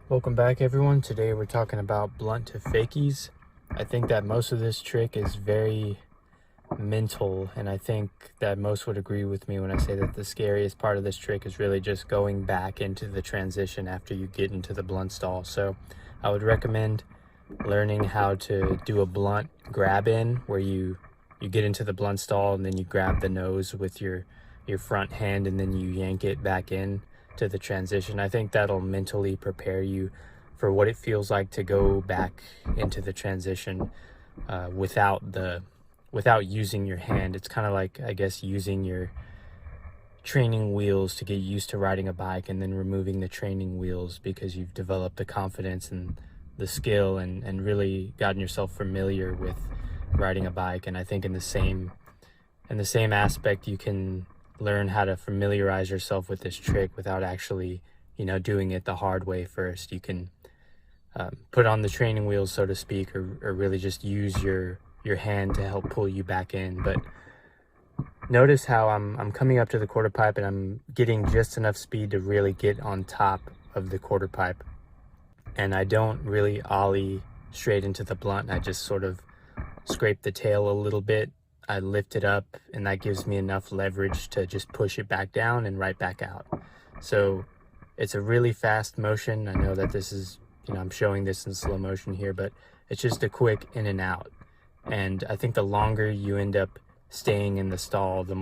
Welcome back, everyone. Today we're talking about blunt to fakies. I think that most of this trick is very mental, and I think that most would agree with me when I say that the scariest part of this trick is really just going back into the transition after you get into the blunt stall. So I would recommend learning how to do a blunt grab in, where you get into the blunt stall and then you grab the nose with your front hand and then you yank it back in to the transition. I think that'll mentally prepare you for what it feels like to go back into the transition without using your hand. It's kind of like, I guess, using your training wheels to get used to riding a bike and then removing the training wheels because you've developed the confidence and the skill and really gotten yourself familiar with riding a bike. And I think in the same aspect, you can learn how to familiarize yourself with this trick without actually, doing it the hard way first. You can put on the training wheels, so to speak, or really just use your hand to help pull you back in. But notice how I'm coming up to the quarter pipe and I'm getting just enough speed to really get on top of the quarter pipe. And I don't really ollie straight into the blunt. I just sort of scrape the tail a little bit. I lift it up, and that gives me enough leverage to just push it back down and right back out. So it's a really fast motion. I know that this is, I'm showing this in slow motion here, but it's just a quick in and out. And I think the longer you end up staying in the stall, the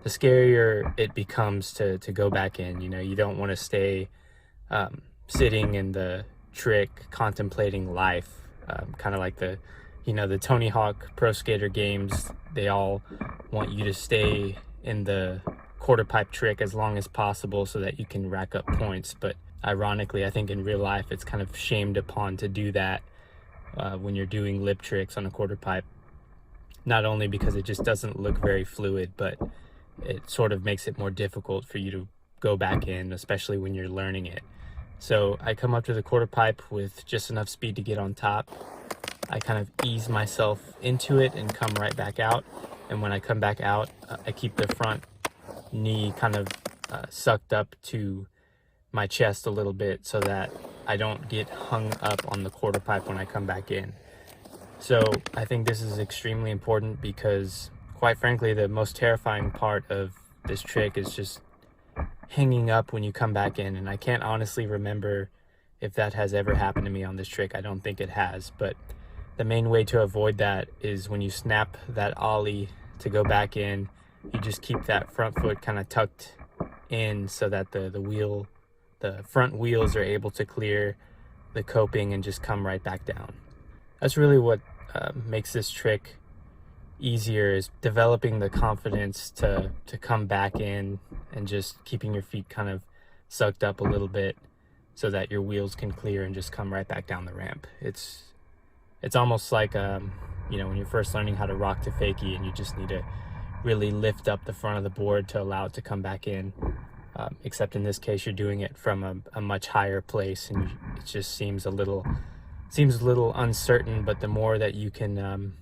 scarier it becomes to go back in. You don't want to stay sitting in the trick contemplating life, kind of like the Tony Hawk Pro Skater games. They all want you to stay in the quarter pipe trick as long as possible so that you can rack up points. But ironically, I think in real life it's kind of shamed upon to do that when you're doing lip tricks on a quarter pipe. Not only because it just doesn't look very fluid, but it sort of makes it more difficult for you to go back in, especially when you're learning it. So I come up to the quarter pipe with just enough speed to get on top. I kind of ease myself into it and come right back out. And when I come back out, I keep the front knee kind of sucked up to my chest a little bit so that I don't get hung up on the quarter pipe when I come back in. So I think this is extremely important because, quite frankly, the most terrifying part of this trick is just hanging up when you come back in. And I can't honestly remember if that has ever happened to me on this trick. I don't think it has, but the main way to avoid that is when you snap that ollie to go back in, you just keep that front foot kind of tucked in so that the front wheels are able to clear the coping and just come right back down. That's really what makes this trick easier, is developing the confidence to come back in and just keeping your feet kind of sucked up a little bit so that your wheels can clear and just come right back down the ramp. It's almost like, when you're first learning how to rock to fakie and you just need to really lift up the front of the board to allow it to come back in. Except in this case, you're doing it from a much higher place, and it just seems a little uncertain. But the more that you can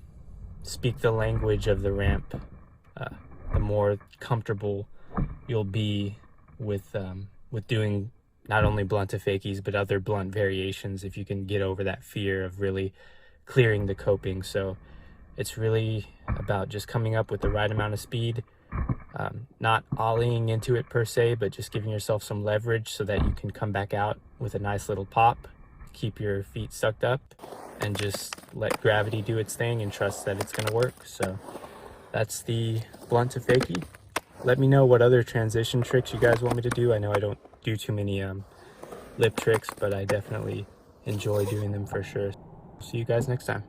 speak the language of the ramp, the more comfortable you'll be with doing not only blunt to fakies, but other blunt variations, if you can get over that fear of really clearing the coping. So it's really about just coming up with the right amount of speed, not ollieing into it per se, but just giving yourself some leverage so that you can come back out with a nice little pop, keep your feet sucked up, and just let gravity do its thing and trust that it's going to work. So that's the blunt to fakie. Let me know what other transition tricks you guys want me to do. I know I don't do too many lip tricks, but I definitely enjoy doing them for sure. See you guys next time.